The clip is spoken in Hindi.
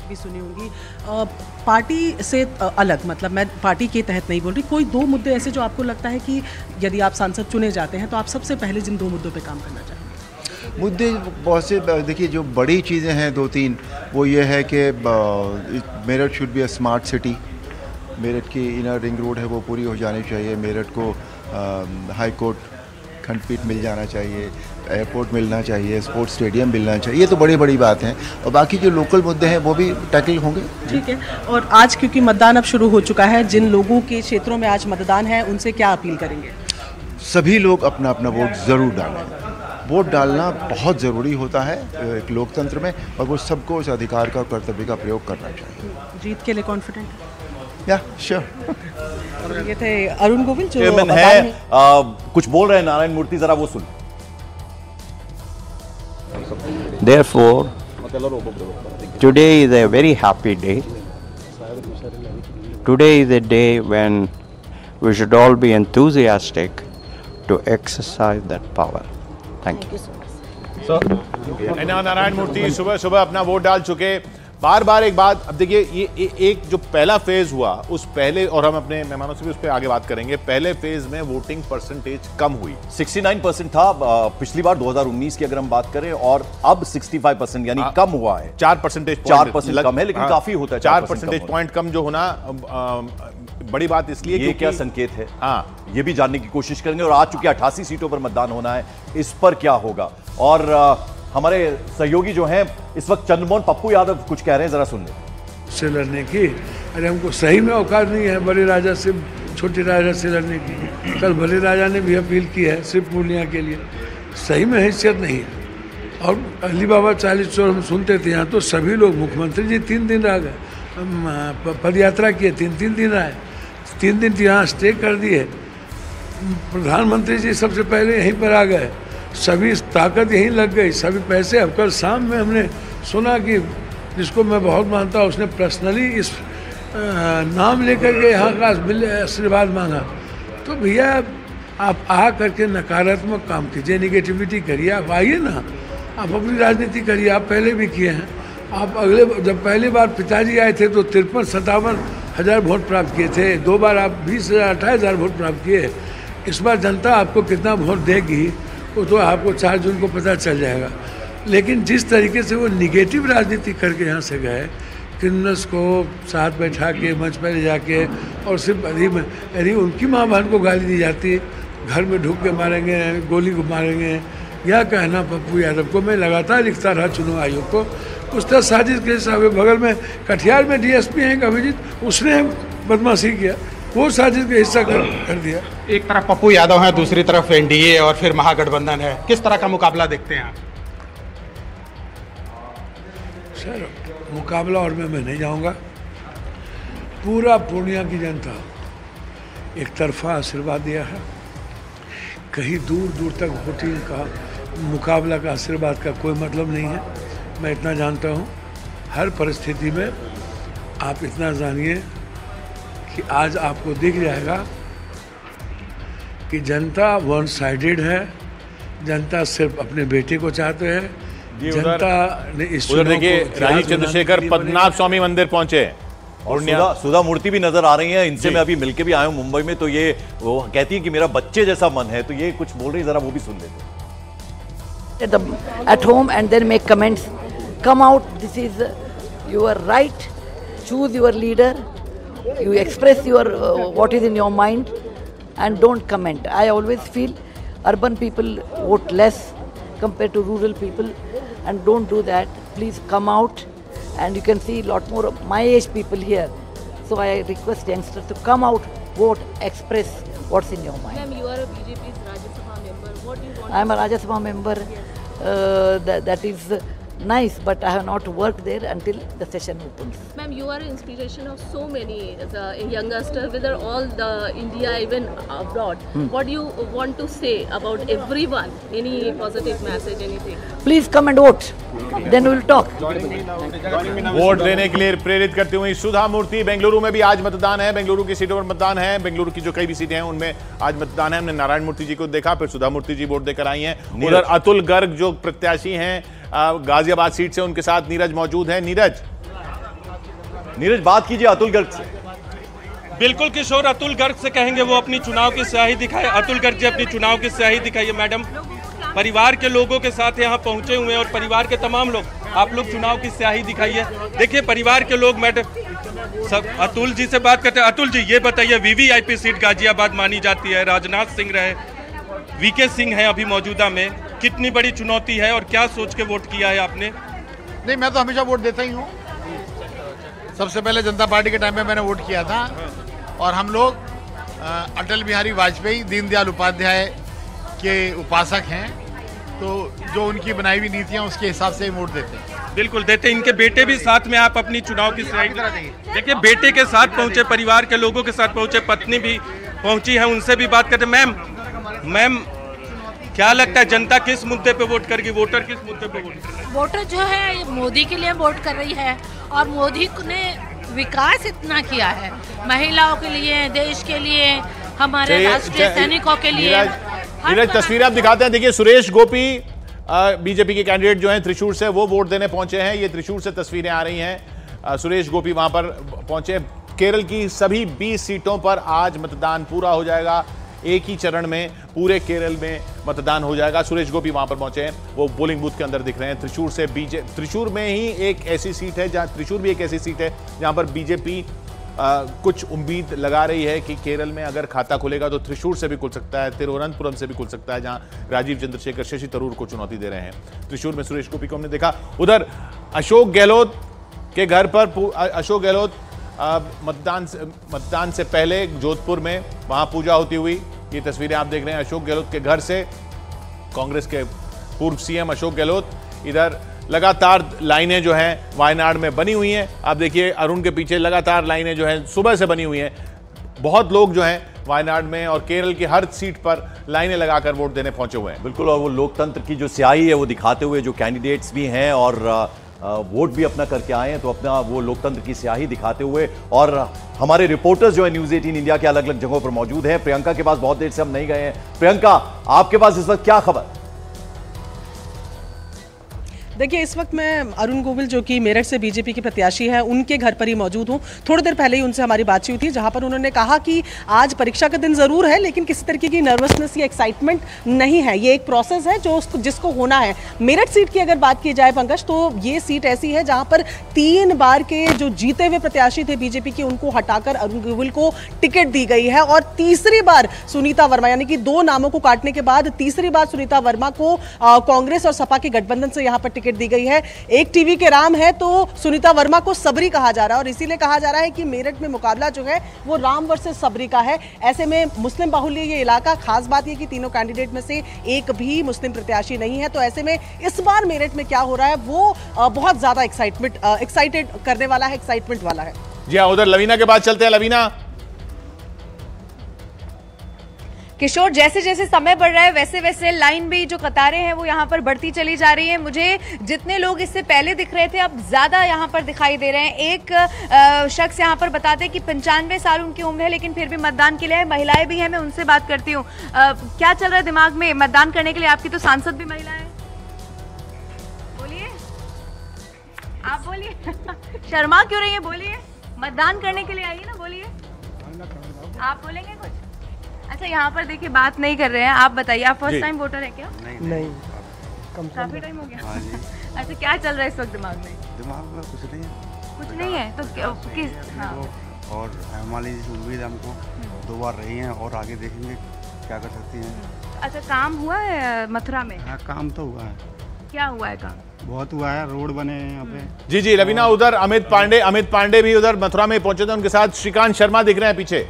भी सुनी होंगी। पार्टी से अलग, मतलब मैं पार्टी के तहत नहीं बोल रही, कोई 2 मुद्दे ऐसे जो आपको लगता है कि यदि आप सांसद चुने जाते हैं तो आप सबसे पहले जिन 2 मुद्दों पे काम करना चाहेंगे? मुद्दे बहुत से, देखिए जो बड़ी चीज़ें हैं 2-3, वो ये है कि Meerut should be a smart city. Meerut की इनर रिंग रोड है वो पूरी हो जानी चाहिए। मेरठ को हाई कोर्ट खंडपीठ मिल जाना चाहिए, एयरपोर्ट मिलना चाहिए, स्पोर्ट्स स्टेडियम मिलना चाहिए। ये तो बड़ी बड़ी बात हैं, और बाकी जो लोकल मुद्दे हैं वो भी टैकल होंगे। ठीक है। और आज क्योंकि मतदान अब शुरू हो चुका है, जिन लोगों के क्षेत्रों में आज मतदान है उनसे क्या अपील करेंगे? सभी लोग अपना अपना वोट ज़रूर डालें। वोट डालना बहुत ज़रूरी होता है एक लोकतंत्र में, और वो सबको उस अधिकार का, कर्तव्य का प्रयोग करना चाहिए। जीत के लिए कॉन्फिडेंट है? या श्योर। ये थे अरुण गोविल जो है, कुछ बोल रहे हैं नारायण मूर्ति, जरा वो सुन। Therefore, today is a very happy day. Today is a day when we should all be enthusiastic to exercise that power. Thank you. Narayan मूर्ति सुबह सुबह अपना वोट डाल चुके। बार बार एक बात, अब देखिए ये एक जो पहला फेज हुआ उस पहले, और हम अपने मेहमानों से भी उस पर आगे बात करेंगे, पहले फेज में वोटिंग परसेंटेज कम हुई। 69% था पिछली बार 2019 की अगर हम बात करें, और अब 65%, यानी कम हुआ है। 4% कम है, लेकिन काफी होता है। 4 परसेंटेज पॉइंट कम जो होना बड़ी बात इसलिए ये क्या संकेत है, ये भी जानने की कोशिश करेंगे। और आज चूंकि 88 सीटों पर मतदान होना है, इस पर क्या होगा। और हमारे सहयोगी जो हैं इस वक्त, चंद्रमोहन पप्पू यादव कुछ कह रहे हैं, जरा सुन लें। से लड़ने की, अरे हमको सही में औकात नहीं है बड़े राजा से छोटे राजा से लड़ने की। कल बड़े राजा ने भी अपील की है सिर्फ पूर्णिया के लिए, सही में हैसियत नहीं है। और अली बाबा 40 चोर हम सुनते थे, यहाँ तो सभी लोग, मुख्यमंत्री जी 3 दिन रह गए, पद यात्रा किए 3 दिन आए, 3 दिन यहाँ स्टे कर दिए। प्रधानमंत्री जी सबसे पहले यहीं पर आ गए, सभी ताकत यहीं लग गई, सभी पैसे। अब कल शाम में हमने सुना कि जिसको मैं बहुत मानता हूँ उसने पर्सनली इस नाम लेकर के यहाँ का आशीर्वाद मांगा। तो भैया आप आ करके नकारात्मक काम कीजिए, निगेटिविटी करिए, आप आइए ना, आप अपनी राजनीति करिए। आप पहले भी किए हैं। आप जब पहली बार पिताजी आए थे तो 53-57 हज़ार वोट प्राप्त किए थे। 2 बार आप 20,000-28,000 वोट प्राप्त किए। इस बार जनता आपको कितना वोट देगी वो तो आपको 4 जून को पता चल जाएगा। लेकिन जिस तरीके से वो निगेटिव राजनीति करके यहाँ से गए, क्रिमिनल्स को साथ बैठा के मंच पर ले जाके, और सिर्फ यदि उनकी माँ बहन को गाली दी जाती, घर में ढूक के मारेंगे, गोली को मारेंगे, यह कहना पप्पू यादव को मैं लगातार लिखता रहा चुनाव आयोग को। उस तरह साजिश के हिसाब बगल में कटिहार में DSP हैं अभिजीत, उसने बदमाशी किया, वो साजिश का हिस्सा कर दिया। एक तरफ पप्पू यादव हैं, दूसरी तरफ NDA और फिर महागठबंधन है, किस तरह का मुकाबला देखते हैं आप? सर मुकाबला और मैं नहीं जाऊंगा। पूरा पूर्णिया की जनता एक तरफा आशीर्वाद दिया है, कहीं दूर दूर तक वोटिंग का मुकाबला का आशीर्वाद का कोई मतलब नहीं है। मैं इतना जानता हूँ, हर परिस्थिति में आप इतना जानिए कि आज आपको दिख जाएगा कि जनता वन साइडेड है। जनता सिर्फ अपने बेटे को चाहते हैं। जनता ने इस उधर देखिए राजीव चंद्रशेखर पद्मनाभ स्वामी मंदिर पहुंचे और सुधा मूर्ति भी नजर आ रही हैं। इनसे मैं अभी मिलके भी आया हूं मुंबई में, तो ये वो कहती है कि मेरा बच्चे जैसा मन है, तो ये कुछ बोल रही है, जरा वो भी सुन लेते हैं। At home and then make comments. Come out. This is your right. Choose your leader. You express your what is in your mind, and don't comment. I always feel urban people vote less compared to rural people, and don't do that. Please come out, and you can see a lot more of my age people here. So I request youngsters to come out, vote, express what's in your mind. Ma'am, you are a BJP's Rajya Sabha member. What do you want? I am a Rajya Sabha member. That is nice, but I have not worked there until the session opens. Ma'am, you are an inspiration of so many youngsters, whether all the India, even abroad. What do you want to say about everyone? Any positive message, anything? Please come and vote. Then we will talk. Vote देने के लिए प्रेरित करती हुई सुधा मूर्ति। बेंगलुरु में भी आज मतदान है, बेंगलुरु की सीटों पर मतदान है। बेंगलुरु की जो कई भी सीटें हैं उनमें आज मतदान है। हमने नारायण मूर्ति जी को देखा, फिर सुधा मूर्ति जी वोट देकर आई हैं। उधर अतुल गर्ग जो प्रत्याशी हैं गाजियाबाद सीट से, उनके साथ नीरज मौजूद है। नीरज, नीरज, बात कीजिए अतुल गर्ग से। बिल्कुल किशोर, अतुल गर्ग से कहेंगे वो अपनी चुनाव की स्याही दिखाए। अतुल गर्ग जी, अपनी चुनाव की स्याही दिखाइए। मैडम, परिवार के लोगों के साथ यहाँ पहुंचे हुए हैं और परिवार के तमाम लोग, आप लोग चुनाव की स्याही दिखाइए। देखिए परिवार के लोग, मैडम सब अतुल जी से बात करते हैं। अतुल जी, ये बताइए, वीवीआईपी सीट गाजियाबाद मानी जाती है, राजनाथ सिंह रहे, वीके सिंह है अभी मौजूदा में, कितनी बड़ी चुनौती है और क्या सोच के वोट किया है आपने? नहीं, मैं तो हमेशा वोट देता ही हूँ। सबसे पहले जनता पार्टी के टाइम में मैंने वोट किया था और हम लोग अटल बिहारी वाजपेयी, दीनदयाल उपाध्याय के उपासक हैं, तो जो उनकी बनाई हुई नीतियाँ उसके हिसाब से वोट देते हैं। बिल्कुल देते। इनके बेटे भी साथ में, आप अपनी चुनाव की स्याही देखिए, बेटे के साथ पहुंचे, परिवार के लोगों के साथ पहुंचे, पत्नी भी पहुंची है, उनसे भी बात करते। मैम क्या लगता है जनता किस मुद्दे पे वोट करेगी, वोटर किस मुद्दे पे वोट करेगी? वोटर जो है मोदी के लिए वोट कर रही है और मोदी ने विकास इतना किया है, महिलाओं के लिए, देश के लिए, हमारे राष्ट्रीय सैनिकों के लिए। नीरज, तस्वीरें आप दिखाते हैं। देखिए सुरेश गोपी बीजेपी के कैंडिडेट जो हैं त्रिशूर से, वो वोट देने पहुंचे हैं। ये त्रिशूर से तस्वीरें आ रही हैं। सुरेश गोपी वहां पर पहुंचे। केरल की सभी 20 सीटों पर आज मतदान पूरा हो जाएगा। एक ही चरण में पूरे केरल में मतदान हो जाएगा। सुरेश गोपी वहां पर पहुंचे हैं, वो पोलिंग बूथ के अंदर दिख रहे हैं। त्रिशूर से त्रिशूर में ही एक ऐसी सीट है जहां त्रिशूर भी एक ऐसी सीट है जहां पर बीजेपी कुछ उम्मीद लगा रही है कि केरल में अगर खाता खुलेगा तो त्रिशूर से भी खुल सकता है, तिरुवनंतपुरम से भी खुल सकता है, जहां राजीव चंद्रशेखर शशि थरूर को चुनौती दे रहे हैं। त्रिशूर में सुरेश गोपी को हमने देखा। उधर अशोक गहलोत के घर पर अशोक गहलोत मतदान से पहले जोधपुर में वहां पूजा होती हुई, ये तस्वीरें आप देख रहे हैं अशोक गहलोत के घर से। कांग्रेस के पूर्व सीएम अशोक गहलोत, इधर लगातार लाइनें जो हैं वायनाड में बनी हुई हैं। आप देखिए अरुण के पीछे लगातार लाइनें जो हैं सुबह से बनी हुई हैं। बहुत लोग जो हैं वायनाड में और केरल की हर सीट पर लाइनें लगाकर वोट देने पहुंचे हुए हैं। बिल्कुल, और वो लोकतंत्र की जो स्याही है वो दिखाते हुए जो कैंडिडेट्स भी हैं और वोट भी अपना करके आए हैं, तो अपना वो लोकतंत्र की स्याही दिखाते हुए। और हमारे रिपोर्टर्स जो है न्यूज़ 18 इंडिया के अलग अलग जगहों पर मौजूद हैं। प्रियंका के पास बहुत देर से हम नहीं गए हैं। प्रियंका, आपके पास इस वक्त क्या खबर? देखिए, इस वक्त मैं अरुण गोविल जो कि मेरठ से बीजेपी के प्रत्याशी हैं, उनके घर पर ही मौजूद हूँ। थोड़ी देर पहले ही उनसे हमारी बातचीत हुई थी, जहाँ पर उन्होंने कहा कि आज परीक्षा का दिन ज़रूर है, लेकिन किसी तरीके की नर्वसनेस या एक्साइटमेंट नहीं है। ये एक प्रोसेस है जो जिसको होना है। मेरठ सीट की अगर बात की जाए पंकज, तो ये सीट ऐसी है जहाँ पर 3 बार के जो जीते हुए प्रत्याशी थे बीजेपी के, उनको हटाकर अरुण गोविल को टिकट दी गई है। और तीसरी बार सुनीता वर्मा, यानी कि 2 नामों को काटने के बाद तीसरी बार सुनीता वर्मा को कांग्रेस और सपा के गठबंधन से यहाँ पर टिकट दी गई है। एक टीवी के राम है तो सुनीता वर्मा को सबरी कहा जा रहा है और इसीलिए कहा जा रहा है कि मेरठ में मुकाबला जो है वो राम वर्सेस सबरी का है। ऐसे में मुस्लिम बाहुल्य ये इलाका, खास बात ये कि तीनों कैंडिडेट में से एक भी मुस्लिम प्रत्याशी नहीं है। तो ऐसे में इस बार मेरठ में क्या हो रहा है वो बहुत ज्यादा एक्साइटेड करने वाला है, एक्साइटमेंट वाला है। जी हाँ, उधर लवीना के बाद चलते हैं। लवीना, किशोर, जैसे जैसे समय बढ़ रहा है वैसे वैसे लाइन भी, जो कतारें हैं वो यहाँ पर बढ़ती चली जा रही है। मुझे जितने लोग इससे पहले दिख रहे थे अब ज्यादा यहाँ पर दिखाई दे रहे हैं। एक शख्स यहाँ पर बताते हैं कि 95 साल उनकी उम्र है, लेकिन फिर भी मतदान के लिए महिलाएं भी हैं। मैं उनसे बात करती हूँ। क्या चल रहा है दिमाग में मतदान करने के लिए? आपकी तो सांसद भी महिला है, बोलिए, आप बोलिए। शर्मा क्यों रही है, बोलिए। मतदान करने के लिए आइए ना, बोलिए। आप बोलेंगे कुछ? अच्छा, यहाँ पर देखिए बात नहीं कर रहे हैं। आप बताइए, आप फर्स्ट टाइम वोटर है क्या? नहीं, काफी टाइम हो गया। हाँ जी। अच्छा, क्या चल रहा है इस वक्त दिमाग में? दिमाग में कुछ नहीं है। कुछ नहीं है तो किस? हाँ। और हमारी उम्मीद हमको 2 बार रही है और आगे देखेंगे क्या कर सकती हैं। अच्छा, काम हुआ है मथुरा में? हाँ, काम तो हुआ है। क्या हुआ है काम? बहुत हुआ है, रोड बने हैं यहाँ पे। जी जी लवीना, उधर अमित पांडे भी उधर मथुरा में पहुंचे थे, उनके साथ श्रीकांत शर्मा दिख रहे हैं पीछे।